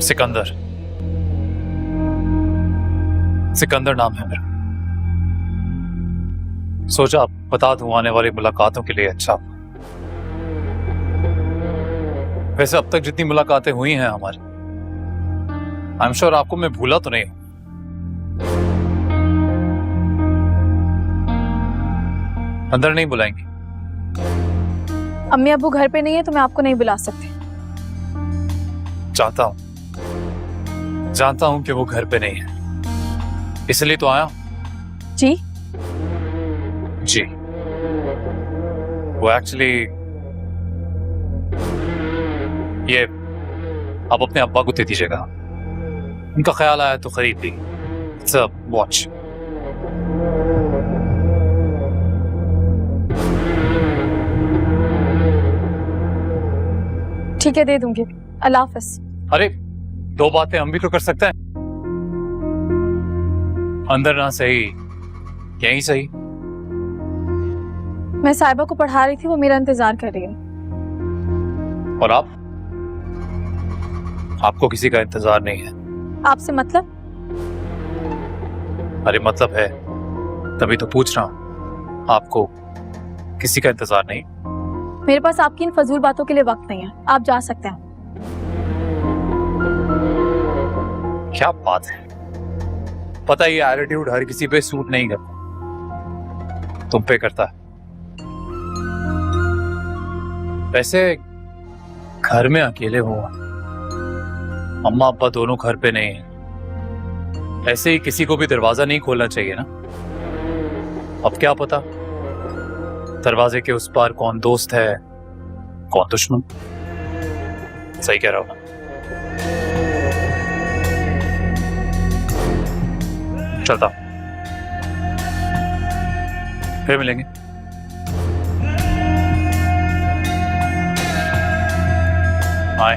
सिकंदर, सिकंदर नाम है मेरा। सोचा बता दूं आने वाली मुलाकातों के लिए अच्छा। वैसे अब तक जितनी मुलाकातें हुई हैं हमारी, आई एम श्योर आपको मैं भूला तो नहीं हूं। अंदर नहीं बुलाएंगे? अम्मी अब्बू घर पे नहीं है तो मैं आपको नहीं बुला सकती। जानता हूं कि वो घर पे नहीं है, इसलिए तो आया हूं। जी जी, वो एक्चुअली ये आप अपने अब्बा को दे दीजिएगा, उनका ख्याल आया तो खरीद ली। सब वॉच। ठीक है, दे दूंगी। अल्लाह हाफिज। अरे दो बातें हम भी तो कर सकते हैं, अंदर ना सही यहीं सही। मैं साहिबा को पढ़ा रही थी, वो मेरा इंतजार कर रही है। और आपको किसी का इंतजार नहीं है? आपसे मतलब? अरे मतलब है, तभी तो पूछ रहा हूं। आपको किसी का इंतजार नहीं? मेरे पास आपकी इन फजूल बातों के लिए वक्त नहीं है, आप जा सकते हैं। क्या बात है, पता है ये एटीट्यूड हर किसी पे सूट नहीं करता, तुम पे करता है। वैसे घर में अकेले हो, अम्मा अब्बा दोनों घर पे नहीं है, ऐसे ही किसी को भी दरवाजा नहीं खोलना चाहिए ना। अब क्या पता दरवाजे के उस पार कौन दोस्त है कौन दुश्मन। सही कह रहा हूं ना? चलता हूं, फिर मिलेंगे। बाय।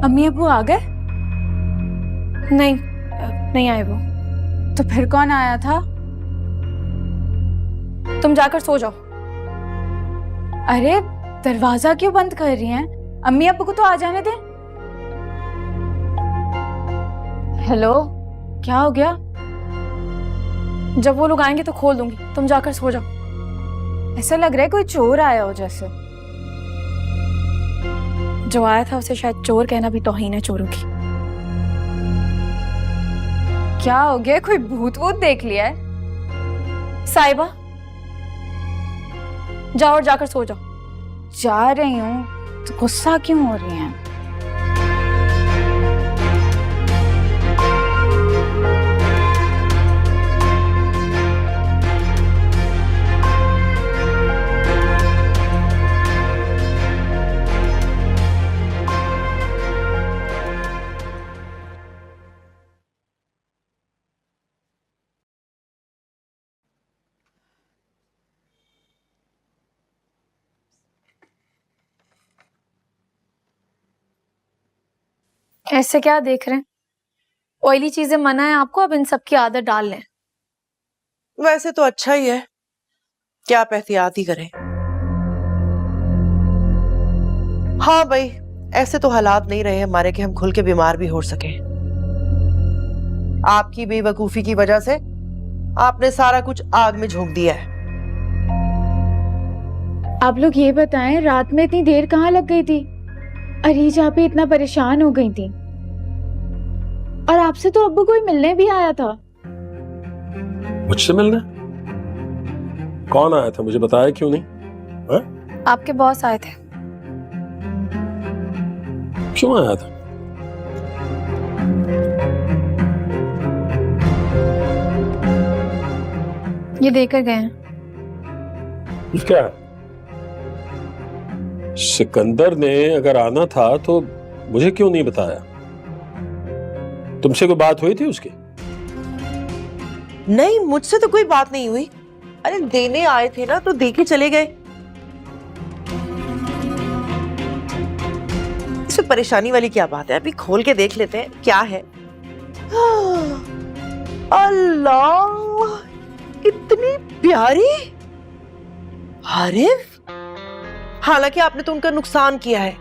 अम्मी अब्बू आ गए? नहीं आए वो। तो फिर कौन आया था? तुम जाकर सो जाओ। अरे दरवाजा क्यों बंद कर रही हैं? अम्मी अब्बू को तो आ जाने दे। हेलो, क्या हो गया? जब वो लोग आएंगे तो खोल दूंगी, तुम जाकर सो जाओ। ऐसा लग रहा है कोई चोर आया हो जैसे। जो आया था उसे शायद चोर कहना भी तौहीन है चोरों की। क्या हो गया, कोई भूत वूत देख लिया है? साहिबा जाओ और जाकर सो जाओ। जा रही हूँ तो गुस्सा क्यों हो रही हैं? ऐसे क्या देख रहे हैं? ऑयली चीजें मना है आपको, अब इन सब की आदत डाल लें। वैसे तो अच्छा ही है, क्या आप एहतियात ही करें। हाँ भाई, ऐसे तो हालात नहीं रहे हमारे कि हम खुल के बीमार भी हो सके। आपकी बेवकूफी की वजह से आपने सारा कुछ आग में झोंक दिया है। आप लोग ये बताएं, रात में इतनी देर कहाँ लग गई थी? अरीजा भी इतना परेशान हो गई थी, और आपसे तो अब्बू कोई मिलने भी आया था। मुझसे मिलने? कौन आया था, मुझे बताया क्यों नहीं? हा? आपके बॉस आए थे। क्यों आया था? ये देकर गए हैं। क्या है? सिकंदर ने अगर आना था तो मुझे क्यों नहीं बताया? तुमसे कोई बात हुई थी उसकी? नहीं, मुझसे तो कोई बात नहीं हुई। अरे देने आए थे ना तो दे के चले गए। इसमें परेशानी वाली क्या बात है? अभी खोल के देख लेते हैं क्या है। अल्लाह, इतनी प्यारी। आरिफ, हालांकि आपने तो उनका नुकसान किया है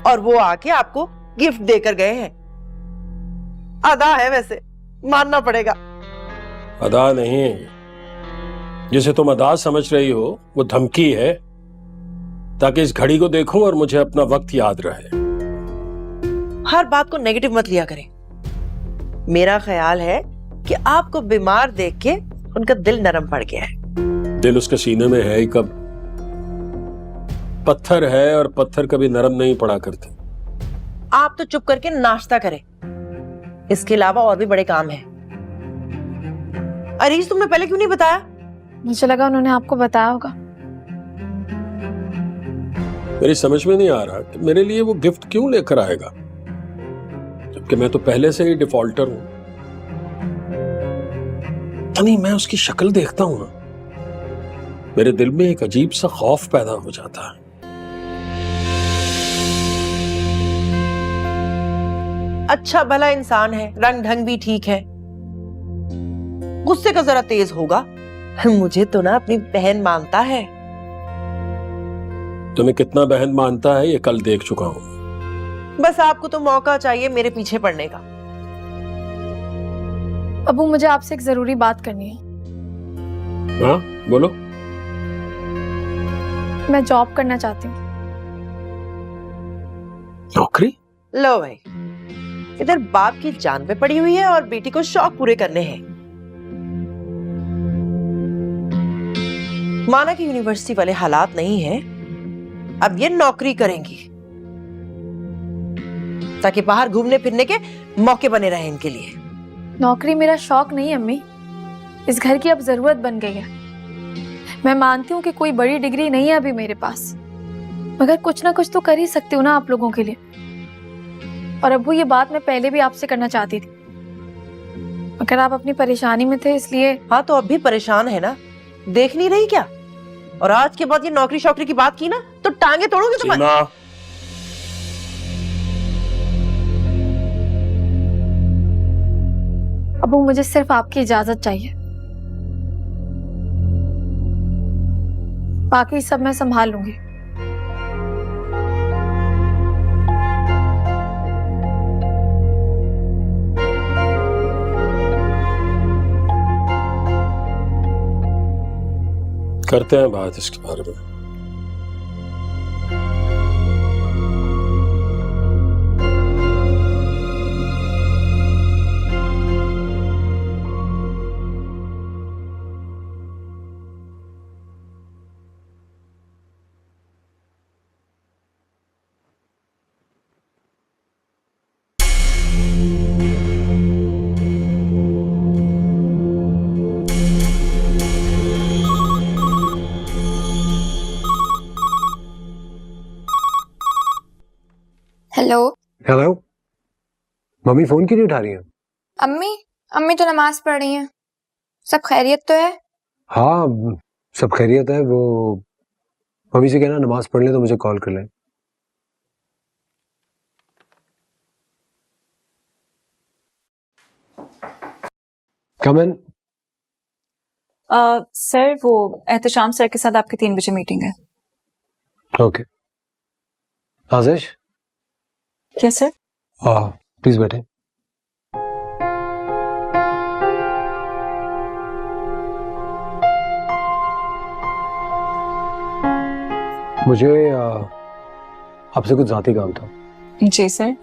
और वो आके आपको गिफ्ट देकर गए हैं। अदा है, वैसे मानना पड़ेगा। अदा नहीं, जिसे तुम अदा समझ रही हो वो धमकी है, ताकि इस घड़ी को देखूं और मुझे अपना वक्त याद रहे। हर बात को नेगेटिव मत लिया करें। मेरा ख्याल है कि आपको बीमार देख के उनका दिल नरम पड़ गया है। दिल उसके सीने में है ही कब? पत्थर है और पत्थर कभी नरम नहीं पड़ा करते। आप तो चुप करके नाश्ता करें, इसके अलावा और भी बड़े काम हैं। अरीज, तुमने पहले क्यों नहीं बताया? मुझे लगा उन्होंने आपको बताया होगा। मेरी समझ में नहीं आ रहा कि मेरे लिए वो गिफ्ट क्यों लेकर आएगा, जबकि मैं तो पहले से ही डिफॉल्टर हूं। नहीं, मैं उसकी शक्ल देखता हूं ना, मेरे दिल में एक अजीब सा खौफ पैदा हो जाता है। अच्छा भला इंसान है, रंग ढंग भी ठीक है, गुस्से का जरा तेज होगा। मुझे तो ना अपनी बहन मानता है। तुम्हें कितना बहन मानता है ये कल देख चुका हूं। बस आपको तो मौका चाहिए मेरे पीछे पड़ने का। अबू, मुझे आपसे एक जरूरी बात करनी है। हाँ, बोलो। मैं जॉब करना चाहती हूँ। नौकरी? लो भाई, इधर बाप की जान पे पड़ी हुई है और बेटी को शौक पूरे करने हैं। माना कि यूनिवर्सिटी वाले हालात नहीं है, अब ये नौकरी करेंगी ताकि बाहर घूमने फिरने के मौके बने रहे इनके लिए। नौकरी मेरा शौक नहीं अम्मी, इस घर की अब जरूरत बन गई है। मैं मानती हूँ कि कोई बड़ी डिग्री नहीं है अभी मेरे पास, मगर कुछ ना कुछ तो कर ही सकती हूँ ना आप लोगों के लिए। और अब्बू, ये बात मैं पहले भी आपसे करना चाहती थी, मगर आप अपनी परेशानी में थे इसलिए। हाँ, तो अब भी परेशान है ना, देख नहीं रही क्या? और आज के बाद ये नौकरी शौकरी की बात की ना तो टांगे तोड़ोगे तुम। अब्बू, मुझे सिर्फ आपकी इजाजत चाहिए, बाकी सब मैं संभाल लूंगी। करते हैं बात इसके बारे में। हेलो। हेलो, मम्मी फोन क्यों नहीं उठा रही हैं? अम्मी अम्मी तो नमाज पढ़ रही हैं। सब खैरियत तो है? हाँ, सब खैरियत है। वो मम्मी से कहना नमाज पढ़ ले तो मुझे कॉल कर लें। कम इन। सर, वो एहतशाम सर के साथ आपकी 3 बजे मीटिंग है। Okay. Ashish. Yes sir. Please बैठे। मुझे आपसे कुछ जाती काम था। जी सर।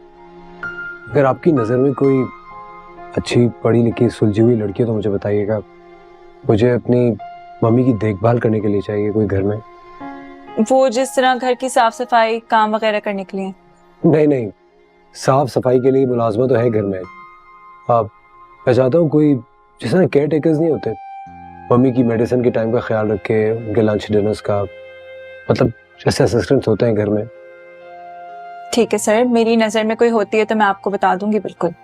अगर आपकी नजर में कोई अच्छी पढ़ी लिखी सुलझी हुई लड़की हो तो मुझे बताइएगा। मुझे अपनी मम्मी की देखभाल करने के लिए चाहिए कोई घर में। वो जिस तरह घर की साफ सफाई काम वगैरह करने के लिए? नहीं नहीं, साफ सफाई के लिए मुलाजमा तो है घर में। मैं चाहता हूँ कोई जिस तरह केयर टेकर्स नहीं होते, मम्मी की मेडिसिन के टाइम का ख्याल रखे, उनके लंच डिनर्स का, मतलब जैसे असिस्टेंट्स होते हैं घर में। ठीक है सर, मेरी नजर में कोई होती है तो मैं आपको बता दूंगी बिल्कुल।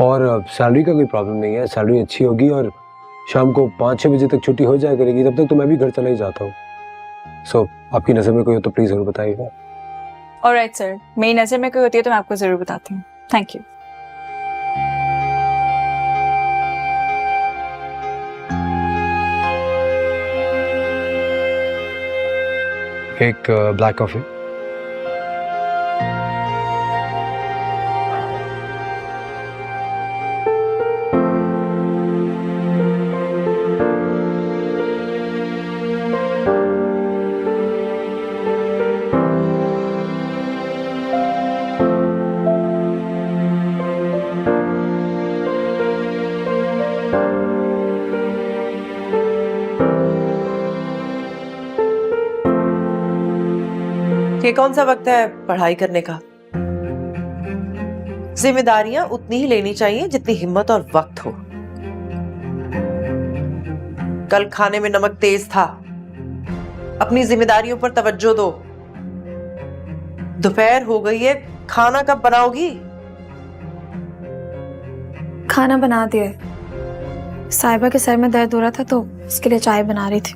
और सैलरी का कोई प्रॉब्लम नहीं है, सैलरी अच्छी होगी और शाम को 5-6 बजे तक छुट्टी हो जाया करेगी, तब तक तो मैं भी घर चला ही जाता हूँ। सो आपकी नज़र में कोई हो तो प्लीज़ ज़रूर बताइएगा। ऑलराइट सर, मेरी नज़र में कोई होती है तो मैं आपको ज़रूर बताती हूँ। Thank you. एक ब्लैक कॉफ़ी। ये कौन सा वक्त है पढ़ाई करने का? जिम्मेदारियां उतनी ही लेनी चाहिए जितनी हिम्मत और वक्त हो। कल खाने में नमक तेज था, अपनी जिम्मेदारियों पर तवज्जो दो। दोपहर हो गई है, खाना कब बनाओगी? खाना बना दिया है। साहिबा के सर में दर्द हो रहा था तो उसके लिए चाय बना रही थी।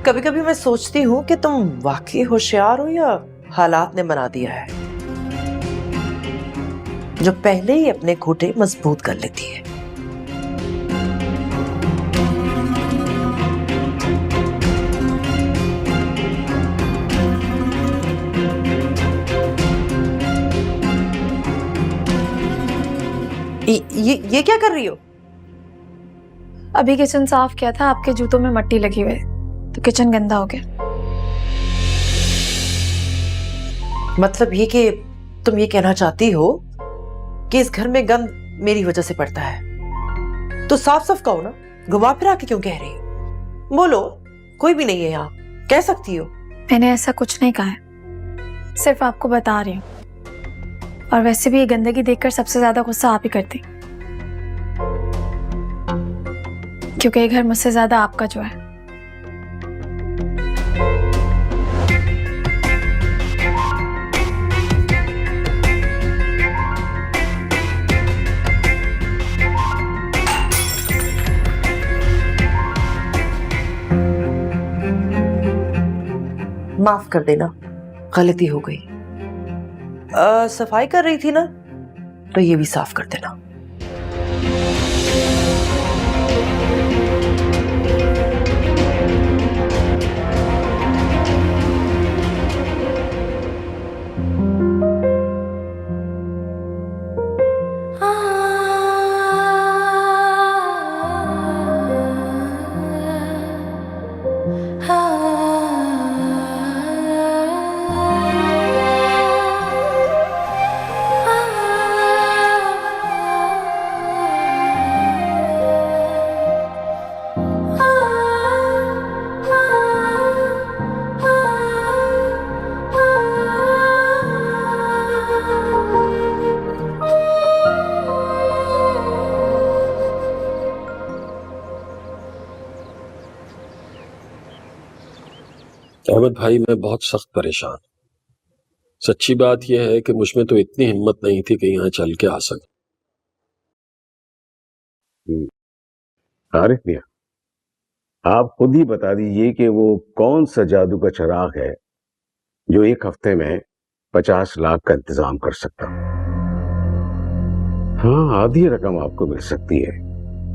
कभी कभी मैं सोचती हूँ कि तुम वाकई होशियार हो या हालात ने बना दिया है, जो पहले ही अपने घुटने मजबूत कर लेती है। ये क्या कर रही हो? अभी किचन साफ किया था, आपके जूतों में मट्टी लगी हुई है तो किचन गंदा हो गया। मतलब ये कि तुम ये कहना चाहती हो कि इस घर में गंद मेरी वजह से पड़ता है? तो साफ साफ कहो ना, घुमा फिरा के क्यों कह रही हो? बोलो, कोई भी नहीं है यहाँ, कह सकती हो। मैंने ऐसा कुछ नहीं कहा है, सिर्फ आपको बता रही हूँ। और वैसे भी ये गंदगी देखकर सबसे ज्यादा गुस्सा आप ही करती, क्योंकि ये घर मुझसे ज्यादा आपका जो है। माफ कर देना, गलती हो गई। सफाई कर रही थी ना, तो ये भी साफ कर देना। अहमद भाई, मैं बहुत सख्त परेशान। सच्ची बात यह है कि मुझमें तो इतनी हिम्मत नहीं थी कि यहाँ चल के आ सके। आरिफ मियां, आप खुद ही बता दीजिए कि वो कौन सा जादू का चिराग है जो एक हफ्ते में 50 लाख का इंतजाम कर सकता। हाँ, आधी रकम आपको मिल सकती है,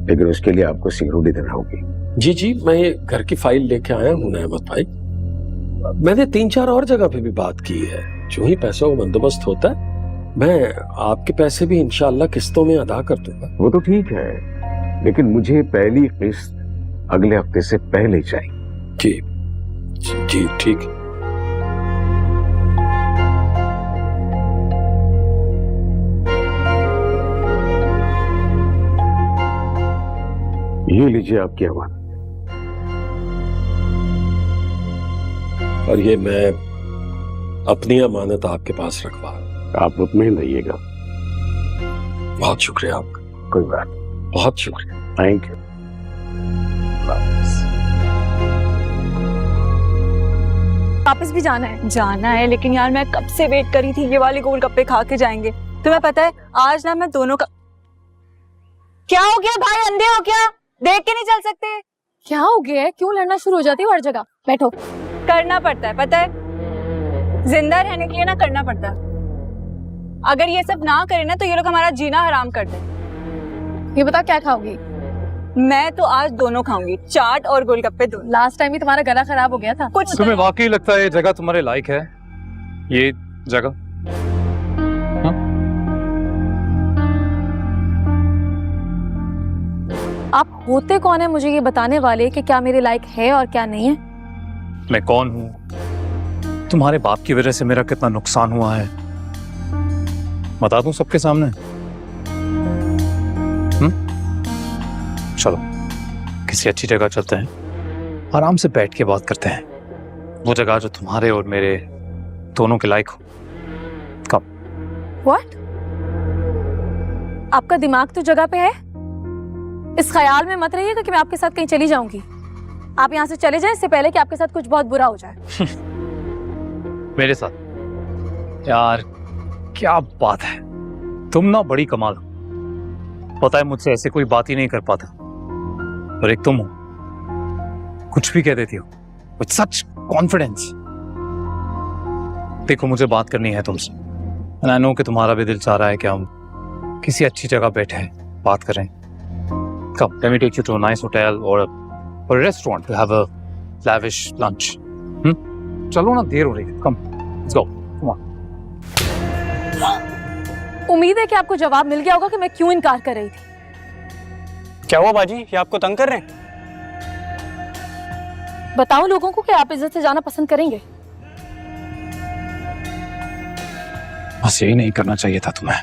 लेकिन उसके लिए आपको सिक्योरिटी देना होगी। जी जी, मैं ये घर की फाइल लेके आया हूँ अहमद भाई। मैंने 3-4 और जगह पे भी बात की है। जो ही पैसों का बंदोबस्त होता है, मैं आपके पैसे भी इंशाल्लाह किस्तों में अदा कर दूंगा। वो तो ठीक है, लेकिन मुझे पहली किस्त अगले हफ्ते से पहले चाहिए। जी जी ठीक। ये लीजिए आपकी अमानत। और ये मैं अपनी अमानत आपके पास रखवा। आप मुतमईन रहिएगा। बहुत शुक्रिया आपका। कोई बात, बहुत शुक्रिया। Thank you. वापस भी जाना है, लेकिन यार मैं कब से वेट करी थी, ये वाले गोलगप्पे खा के जाएंगे। तुम्हें पता है आज ना मैं दोनों का। क्या हो गया भाई, अंधे हो क्या? देख के नहीं चल सकते? क्या हो गया है? क्यों लड़ना शुरू हो जाती हो हर जगह? बैठो। करना पड़ता है, पता है, जिंदा रहने के लिए ना करना पड़ता है। अगर ये सब ना करे ना तो ये लोग हमारा जीना हराम कर दे। ये बता क्या खाओगी? मैं तो आज दोनों खाऊंगी, चाट और गोलगप्पे दोनों। लास्ट टाइम ही तुम्हारा गला खराब हो गया था। कुछ तुम्हें वाकई लगता है ये जगह तुम्हारे लायक है? ये जगह? हाँ? आप होते कौन है मुझे ये बताने वाले कि क्या मेरे लायक है और क्या नहीं है? मैं कौन हूँ? तुम्हारे बाप की वजह से मेरा कितना नुकसान हुआ है बता दूं सबके सामने? चलो किसी अच्छी जगह चलते हैं, आराम से बैठ के बात करते हैं, वो जगह जो तुम्हारे और मेरे दोनों के लायक हो। कब? What? आपका दिमाग तो जगह पे है? इस ख्याल में मत रहिएगा कि मैं आपके साथ कहीं चली जाऊंगी। आप यहाँ से चले जाएं इससे पहले कि आपके साथ कुछ बहुत बुरा हो जाए। मेरे साथ? यार क्या बात है, तुम ना बड़ी कमाल हो। पता है मुझसे ऐसे कोई बात ही नहीं कर पाता, और एक तुम हो, कुछ भी कह देती हो विद सच कॉन्फिडेंस। देखो मुझे बात करनी है तुमसे, एंड आई नो कि तुम्हारा भी दिल चाह रहा है कि हम किसी अच्छी जगह बैठे हैं, बात करें। Come, let me take you to a nice hotel और restaurant to have a lavish lunch. चलो ना, देर हो रही है, come let's go, come on. उम्मीद है कि आपको जवाब मिल गया होगा कि मैं क्यों इनकार कर रही थी। क्या हुआ बाजी, ये आपको तंग कर रहे हैं? बताओ लोगों को कि आप इज्जत से जाना पसंद करेंगे। बस यही नहीं करना चाहिए था तुम्हें।